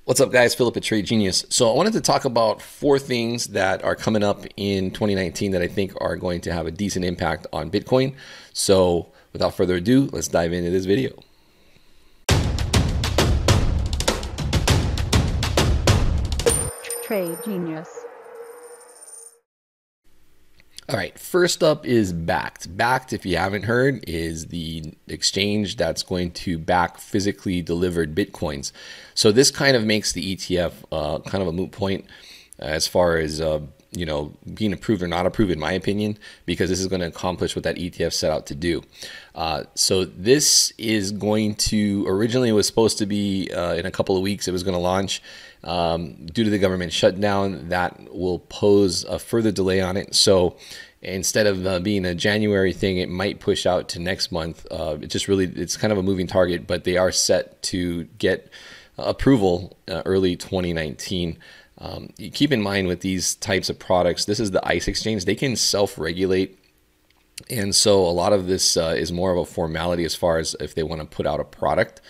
What's up, guys? Philip at Trade Genius. So I wanted to talk about 4 things that are coming up in 2019 that I think are going to have a decent impact on Bitcoin. So without further ado, let's dive into this video. Trade Genius. All right, first up is Bakkt. Bakkt, if you haven't heard, is the exchange that's going to back physically delivered Bitcoins. So this kind of makes the ETF kind of a moot point as far as being approved or not approved, in my opinion, because this is going to accomplish what that ETF set out to do. So this is going to, originally it was supposed to be in a couple of weeks, it was going to launch. Due to the government shutdown, that will pose a further delay on it. So instead of being a January thing, it might push out to next month. It's kind of a moving target, but they are set to get approval early 2019. You keep in mind with these types of products, this is the ICE exchange, they can self-regulate. And so a lot of this is more of a formality as far as if they want to put out a product.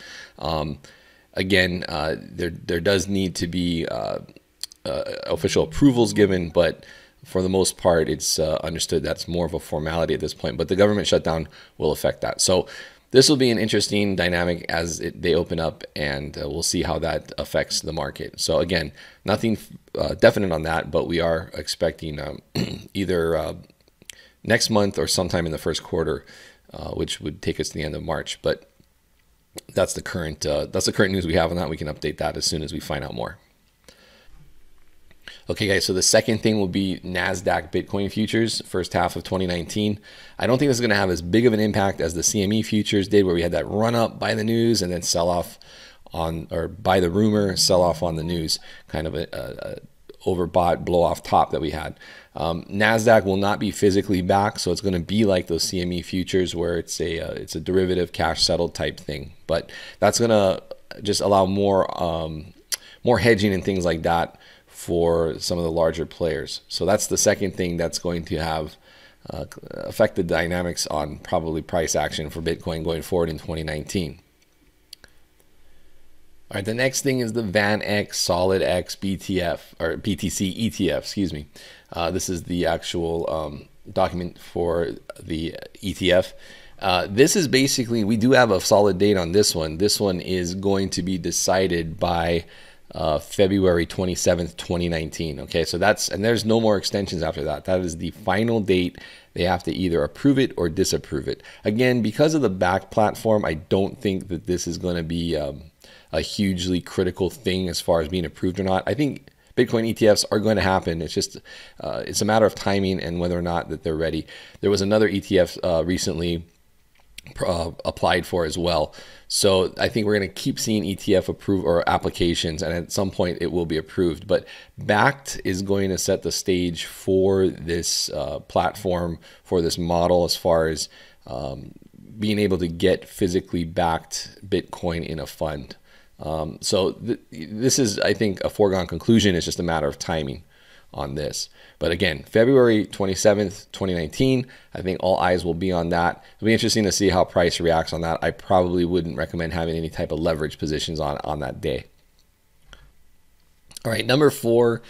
Again, there does need to be official approvals given, but for the most part, it's understood that's more of a formality at this point. But the government shutdown will affect that. So this will be an interesting dynamic as they open up, and we'll see how that affects the market. So again, nothing definite on that, but we are expecting either next month or sometime in the first quarter, which would take us to the end of March. But that's the current news we have on that. We can update that as soon as we find out more. Okay, guys, so the second thing will be NASDAQ Bitcoin futures, first half of 2019. I don't think this is going to have as big of an impact as the CME futures did, where we had that run up by the news and then sell off on, or by the rumor, sell off on the news, kind of a overbought blow off top that we had. NASDAQ will not be physically back, so it's going to be like those CME futures where it's a derivative cash settled type thing. But that's going to just allow more hedging and things like that for some of the larger players. So that's the second thing that's going to have affect the dynamics on probably price action for Bitcoin going forward in 2019. All right, the next thing is the VanEck Solid X BTF or BTC ETF, excuse me. This is the actual document for the ETF. This is basically, we do have a solid date on this one. This one is going to be decided by February 27th, 2019. Okay, so and there's no more extensions after that. That is the final date. They have to either approve it or disapprove it. Again, because of the Bakkt platform, I don't think that this is going to be a hugely critical thing as far as being approved or not. I think Bitcoin ETFs are going to happen. It's just it's a matter of timing and whether or not that they're ready. There was another ETF recently applied for as well. So I think we're going to keep seeing ETF approved or applications, and at some point it will be approved. But Bakkt is going to set the stage for this platform, for this model, as far as being able to get physically backed Bitcoin in a fund. This is, I think, a foregone conclusion. It's just a matter of timing on this. But again, February 27th, 2019, I think all eyes will be on that. It'll be interesting to see how price reacts on that. I probably wouldn't recommend having any type of leverage positions on that day. All right, number 4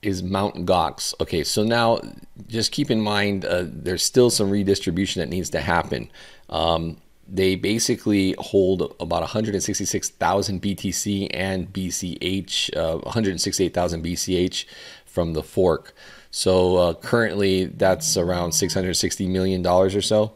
is Mt. Gox. Okay, so now just keep in mind there's still some redistribution that needs to happen. They basically hold about 166,000 BTC and BCH, 168,000 BCH from the fork. So currently that's around $660 million or so.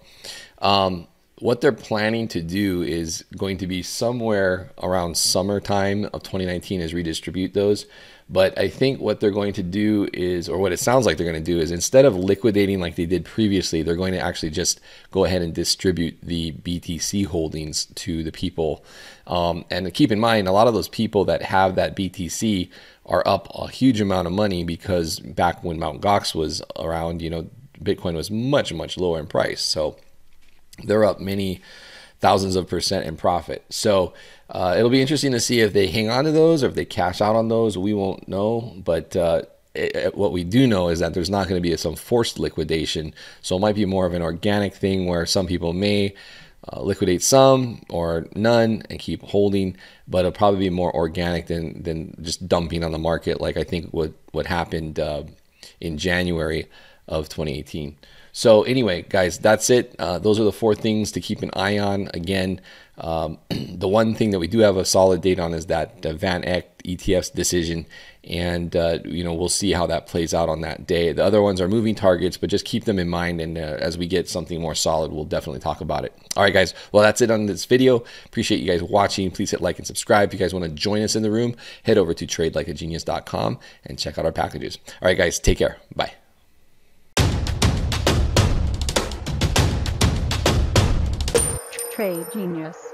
What they're planning to do is going to be somewhere around summertime of 2019 is redistribute those. But I think what they're going to do is, or what it sounds like they're going to do is, instead of liquidating like they did previously, they're going to actually just go ahead and distribute the BTC holdings to the people. And keep in mind, a lot of those people that have that BTC are up a huge amount of money, because back when Mt. Gox was around, Bitcoin was much, much lower in price. So they're up many thousands of % in profit. So it'll be interesting to see if they hang on to those or if they cash out on those. We won't know, but what we do know is that there's not going to be some forced liquidation. So it might be more of an organic thing where some people may liquidate some or none and keep holding, but it'll probably be more organic than just dumping on the market like I think what happened in January of 2018. So anyway, guys, that's it. Those are the 4 things to keep an eye on. Again, the one thing that we do have a solid date on is that VanEck ETF's decision, and we'll see how that plays out on that day. The other ones are moving targets, but just keep them in mind, and as we get something more solid, we'll definitely talk about it. All right, guys, well, that's it on this video. Appreciate you guys watching. Please hit like and subscribe. If you guys want to join us in the room, head over to tradelikeagenius.com and check out our packages. All right, guys, take care. Bye. Trade Genius.